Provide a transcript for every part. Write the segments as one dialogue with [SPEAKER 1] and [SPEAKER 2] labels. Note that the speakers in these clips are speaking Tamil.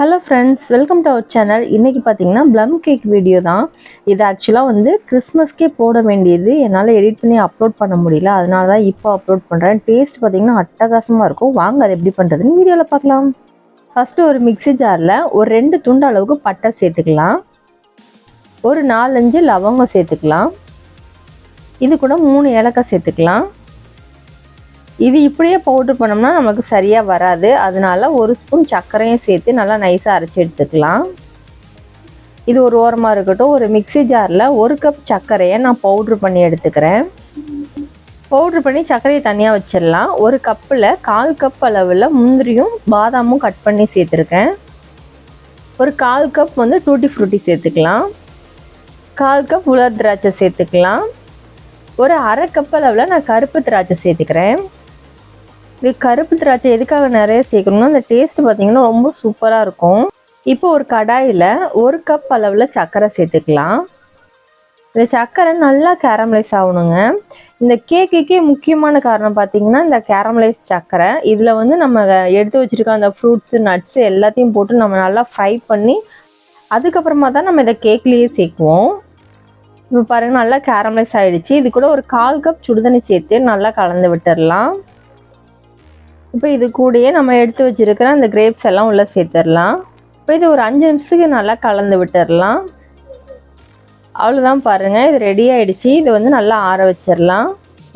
[SPEAKER 1] Hello friends, welcome to our channel. இன்றைக்கி பார்த்தீங்கன்னா ப்ளம் கேக் வீடியோ தான். இது ஆக்சுவலாக வந்து கிறிஸ்மஸ்க்கே போட வேண்டியது. என்னால் எடிட் பண்ணி அப்லோட் பண்ண முடியல, அதனால தான் இப்போ அப்லோட் பண்ணுறேன். டேஸ்ட் பார்த்தீங்கன்னா அட்டகாசமாக இருக்கும். வாங்க அது எப்படி பண்ணுறதுன்னு வீடியோவில் பார்க்கலாம். ஃபஸ்ட்டு ஒரு மிக்ஸி ஜாரில் ஒரு 2 துண்டு அளவுக்கு பட்டை சேர்த்துக்கலாம். ஒரு 4-5 லவங்கம் சேர்த்துக்கலாம். இது கூட 3 ஏலக்காய் சேர்த்துக்கலாம். இது இப்படியே பவுட்ரு பண்ணோம்னா நமக்கு சரியாக வராது, அதனால ஒரு ஸ்பூன் சர்க்கரையும் சேர்த்து நல்லா நைஸாக அரைச்சி எடுத்துக்கலாம். இது ஒரு ஓரமாக இருக்கட்டும். ஒரு மிக்ஸி ஜாரில் 1 கப் சர்க்கரையை நான் பவுட்ரு பண்ணி எடுத்துக்கிறேன். பவுட்ரு பண்ணி சர்க்கரையை தனியாக வச்சிடலாம். ஒரு கப்பில் 1/4 கப் அளவில் முந்திரியும் பாதாமும் கட் பண்ணி சேர்த்துருக்கேன். ஒரு 1/4 கப் வந்து டூட்டி ஃப்ரூட்டி சேர்த்துக்கலாம். 1/4 கப் உலர் திராட்சை சேர்த்துக்கலாம். ஒரு 1/2 கப் அளவில் நான் கருப்பு திராட்சை சேர்த்துக்கிறேன். இது கருப்பு திராட்சை எதுக்காக நிறைய சேர்க்கணும்னா அந்த டேஸ்ட் பார்த்தீங்கன்னா ரொம்ப சூப்பராக இருக்கும். இப்போ ஒரு கடாயில் 1 கப் அளவில் சர்க்கரை சேர்த்துக்கலாம். இந்த சர்க்கரை நல்லா கேரமலைஸ் ஆகணுங்க. இந்த கேக்குக்கே முக்கியமான காரணம் பார்த்தீங்கன்னா இந்த கேரமலைஸ் சர்க்கரை. இதில் வந்து நம்ம எடுத்து வச்சுருக்க அந்த ஃப்ரூட்ஸு நட்ஸு எல்லாத்தையும் போட்டு நம்ம நல்லா ஃப்ரை பண்ணி அதுக்கப்புறமா தான் நம்ம இதை கேக்லேயே சேர்க்குவோம். இப்போ பாருங்கள், நல்லா கேரமலைஸ் ஆகிடுச்சு. இது கூட ஒரு 1/4 கப் சுடுதண்ணி சேர்த்து நல்லா கலந்து விட்டுடலாம். இப்போ இது கூடயே நம்ம எடுத்து வச்சுருக்கிற அந்த கிரேப்ஸ் எல்லாம் உள்ளே சேர்த்துடலாம். இப்போ இது ஒரு 5 நிமிஷத்துக்கு நல்லா கலந்து விட்டுடலாம். அவ்வளோதான் பாருங்கள், இது ரெடி ஆகிடுச்சு. இது வந்து நல்லா ஆற வச்சிடலாம்.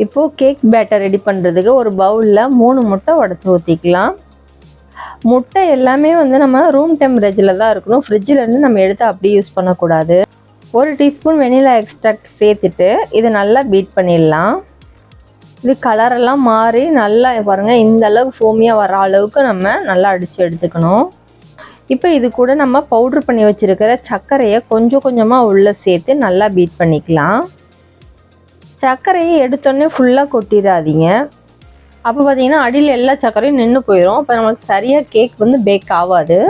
[SPEAKER 1] இப்போது கேக் பேட்டர் ரெடி பண்ணுறதுக்கு ஒரு பவுலில் 3 முட்டை உடச்சி ஊற்றிக்கலாம். முட்டை எல்லாமே வந்து நம்ம ரூம் டெம்பரேச்சரில் தான் இருக்கணும். ஃப்ரிட்ஜிலேருந்து நம்ம எடுத்து அப்படியே யூஸ் பண்ணக்கூடாது. 1 டீஸ்பூன் வெனிலா எக்ஸ்ட்ராக்ட் சேர்த்துட்டு இதை நல்லா பீட் பண்ணிடலாம். இது கலரெல்லாம் மாறி நல்லா பாருங்கள், இந்த அளவுக்கு ஃபோமியாக வர அளவுக்கு நம்ம நல்லா அடித்து எடுத்துக்கணும். இப்போ இது கூட நம்ம பவுட்ரு பண்ணி வச்சுருக்கிற சர்க்கரையை கொஞ்சம் கொஞ்சமாக உள்ளே சேர்த்து நல்லா பீட் பண்ணிக்கலாம். சர்க்கரையை எடுத்தோடனே ஃபுல்லாக கொட்டிடாதீங்க. அப்போ பார்த்தீங்கன்னா அடியில் எல்லா சர்க்கரையும் நின்று போயிடும். அப்போ நம்மளுக்கு சரியாக கேக் வந்து பேக் ஆகாது.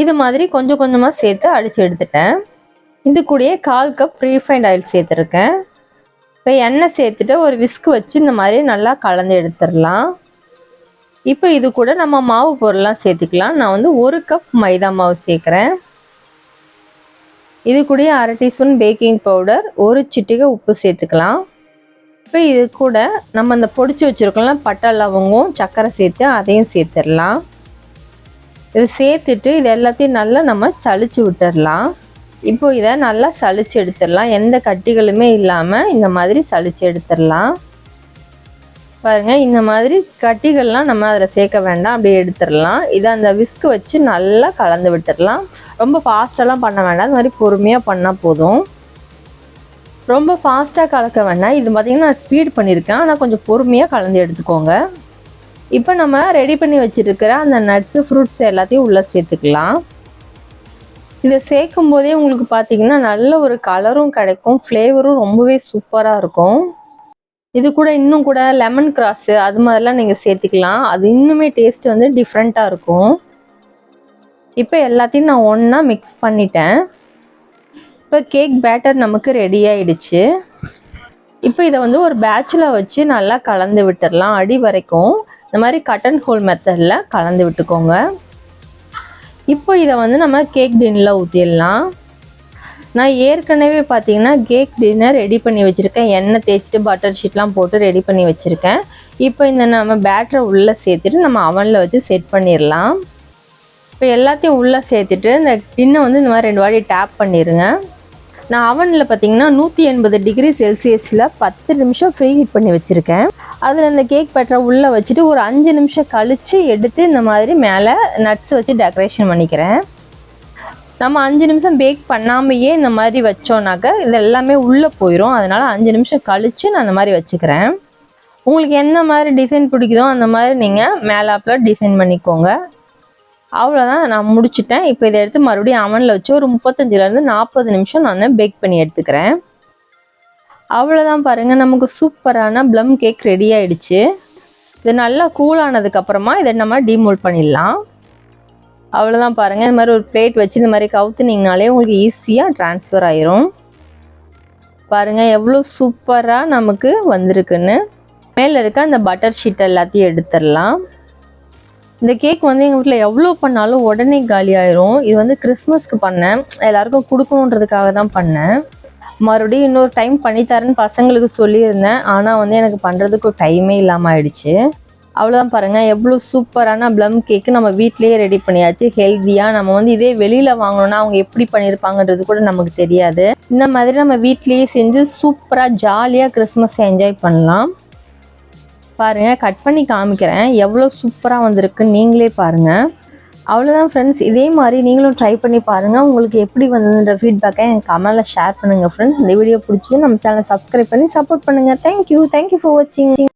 [SPEAKER 1] இது மாதிரி கொஞ்சம் கொஞ்சமாக சேர்த்து அடித்து எடுத்துட்டேன். இது கூடயே 1/4 கப் ரீஃபைண்ட் ஆயில் சேர்த்துருக்கேன். இப்போ எண்ணெய் சேர்த்துட்டு ஒரு விஸ்க் வச்சு இந்த மாதிரி நல்லா கலந்து எடுத்துடலாம். இப்போ இது கூட நம்ம மாவு பொருள்லாம் சேர்த்துக்கலாம். நான் வந்து 1 கப் மைதா மாவு சேர்க்குறேன். இது கூட 1/2 டீஸ்பூன் பேக்கிங் பவுடர், 1 சிட்டிகை உப்பு சேர்த்துக்கலாம். இப்போ இது கூட நம்ம அந்த பொடிச்சு வச்சுருக்கலாம் பட்டை லவங்கம் சர்க்கரை சேர்த்து அதையும் சேர்த்துடலாம். இது சேர்த்துட்டு இது எல்லாத்தையும் நல்லா நம்ம சளிச்சு விட்டுடலாம். இப்போ இதை நல்லா சளிச்சு எடுத்துடலாம். எந்த கட்டிகளுமே இல்லாமல் இந்த மாதிரி சளிச்சு எடுத்துடலாம். பாருங்கள், இந்த மாதிரி கட்டிகள்லாம் நம்ம அதில் சேர்க்க வேண்டாம், அப்படியே எடுத்துடலாம். இதை அந்த விஸ்க் வச்சு நல்லா கலந்து விட்டுடலாம். ரொம்ப ஃபாஸ்ட்டெல்லாம் பண்ண வேண்டாம், இந்த மாதிரி பொறுமையாக பண்ணால் போதும். ரொம்ப ஃபாஸ்ட்டாக கலக்க வேண்டாம். இது பார்த்திங்கன்னா நான் ஸ்பீட் பண்ணியிருக்கேன், ஆனால் கொஞ்சம் பொறுமையாக கலந்து எடுத்துக்கோங்க. இப்போ நம்ம ரெடி பண்ணி வச்சுருக்கிற அந்த நட்ஸு ஃப்ரூட்ஸ் எல்லாத்தையும் உள்ளே சேர்த்துக்கலாம். இதை சேர்க்கும் போதே உங்களுக்கு பார்த்தீங்கன்னா நல்ல ஒரு கலரும் கிடைக்கும், ஃப்ளேவரும் ரொம்பவே சூப்பராக இருக்கும். இது கூட இன்னும் கூட லெமன் கிராஸு அது மாதிரிலாம் நீங்கள் சேர்த்துக்கலாம். அது இன்னுமே டேஸ்ட் வந்து டிஃப்ரெண்ட்டாக இருக்கும். இப்போ எல்லாத்தையும் நான் ஒன்றா மிக்ஸ் பண்ணிட்டேன். இப்போ கேக் பேட்டர் நமக்கு ரெடி ஆகிடுச்சு. இப்போ இதை வந்து ஒரு பேட்சில் வச்சு நல்லா கலந்து விட்டுடலாம். அடி வரைக்கும் இந்த மாதிரி கட் அண்ட் ஹோல் மெத்தடில் கலந்து விட்டுக்கோங்க. இப்போ இதை வந்து நம்ம கேக் டின்னில் ஊற்றிடலாம். நான் ஏற்கனவே பார்த்தீங்கன்னா கேக் டின்னர் ரெடி பண்ணி வச்சுருக்கேன். எண்ணெய் தேய்ச்சிட்டு பட்டர் ஷீட்லாம் போட்டு ரெடி பண்ணி வச்சுருக்கேன். இப்போ இந்த நம்ம பேட்டரை உள்ளே சேர்த்துட்டு நம்ம அவனில் வச்சு செட் பண்ணிடலாம். இப்போ எல்லாத்தையும் உள்ளே சேர்த்துட்டு இந்த டின்னை வந்து இந்த மாதிரி 2 வாட்டி டேப் பண்ணிடுங்க. நான் அவனில் பார்த்தீங்கன்னா 180 டிகிரி செல்சியஸில் 10 நிமிஷம் ஃப்ரீ ஹீட் பண்ணி வச்சுருக்கேன். அதில் இந்த கேக் பேட்டரை உள்ளே வச்சுட்டு ஒரு 5 நிமிஷம் கழித்து எடுத்து இந்த மாதிரி மேலே நட்ஸ் வச்சு டெக்கரேஷன் பண்ணிக்கிறேன். நம்ம 5 நிமிஷம் பேக் பண்ணாமையே இந்த மாதிரி வச்சோன்னாக்க இது எல்லாமே உள்ளே போயிடும். அதனால் 5 நிமிஷம் கழித்து நான் அந்த மாதிரி வச்சுக்கிறேன். உங்களுக்கு என்ன மாதிரி டிசைன் பிடிக்குதோ அந்த மாதிரி நீங்கள் மேலாப்பில் டிசைன் பண்ணிக்கோங்க. அவ்வளோதான், நான் முடிச்சுட்டேன். இப்போ இதை எடுத்து மறுபடியும் அவனில் வச்சு ஒரு 35லேருந்து 40 நிமிஷம் நான் பேக் பண்ணி எடுத்துக்கிறேன். அவ்வளோதான் பாருங்கள், நமக்கு சூப்பரான ப்ளம் கேக் ரெடி ஆகிடுச்சு. இது நல்லா கூலானதுக்கப்புறமா இதை நம்ம டீமோல்ட் பண்ணிடலாம். அவ்வளோதான் பாருங்கள், இந்த மாதிரி ஒரு பிளேட் வச்சு இந்த மாதிரி கவுத்துனீங்கனாலே உங்களுக்கு ஈஸியாக ட்ரான்ஸ்ஃபர் ஆயிரும். பாருங்கள் எவ்வளோ சூப்பராக நமக்கு வந்திருக்குன்னு. மேலே இருக்க அந்த பட்டர் ஷீட் எல்லாத்தையும் எடுத்துடலாம். இந்த கேக் வந்து எங்கள் வீட்டில் எவ்வளோ பண்ணாலும் உடனே காலி ஆயிரும். இது வந்து கிறிஸ்மஸ்க்கு பண்ணேன், எல்லாருக்கும் கொடுக்கணுன்றதுக்காக தான் பண்ணேன். மறுபடியும் இன்னொரு டைம் பண்ணித்தரேன்னு பசங்களுக்கு சொல்லியிருந்தேன். ஆனால் வந்து எனக்கு பண்ணுறதுக்கு டைமே இல்லாமல் ஆயிடுச்சு. அவ்வளோதான் பாருங்கள், எவ்வளோ சூப்பரான ப்ளம் கேக்கு நம்ம வீட்டிலேயே ரெடி பண்ணியாச்சு. ஹெல்த்தியாக நம்ம வந்து இதே வெளியில் வாங்கணும்னா அவங்க எப்படி பண்ணியிருப்பாங்கன்றது கூட நமக்கு தெரியாது. இந்த மாதிரி நம்ம வீட்டிலேயே செஞ்சு சூப்பராக ஜாலியாக கிறிஸ்மஸ் என்ஜாய் பண்ணலாம். பாருங்கள், கட் பண்ணி காமிக்கிறேன், எவ்வளோ சூப்பராக வந்திருக்குன்னு நீங்களே பாருங்கள். அவ்வளோதான் ஃப்ரெண்ட்ஸ், இதே மாதிரி நீங்களும் ட்ரை பண்ணி பாருங்கள். உங்களுக்கு எப்படி வந்ததுன்ற ஃபீட்பேக்கை எனக்கு கமெண்ட்டில் ஷேர் பண்ணுங்கள் ஃப்ரெண்ட்ஸ். இந்த வீடியோ பிடிச்சி நம்ம சேனலை சப்ஸ்கிரைப் பண்ணி சப்போர்ட் பண்ணுங்கள். தேங்க்யூ ஃபார் வாட்சிங்.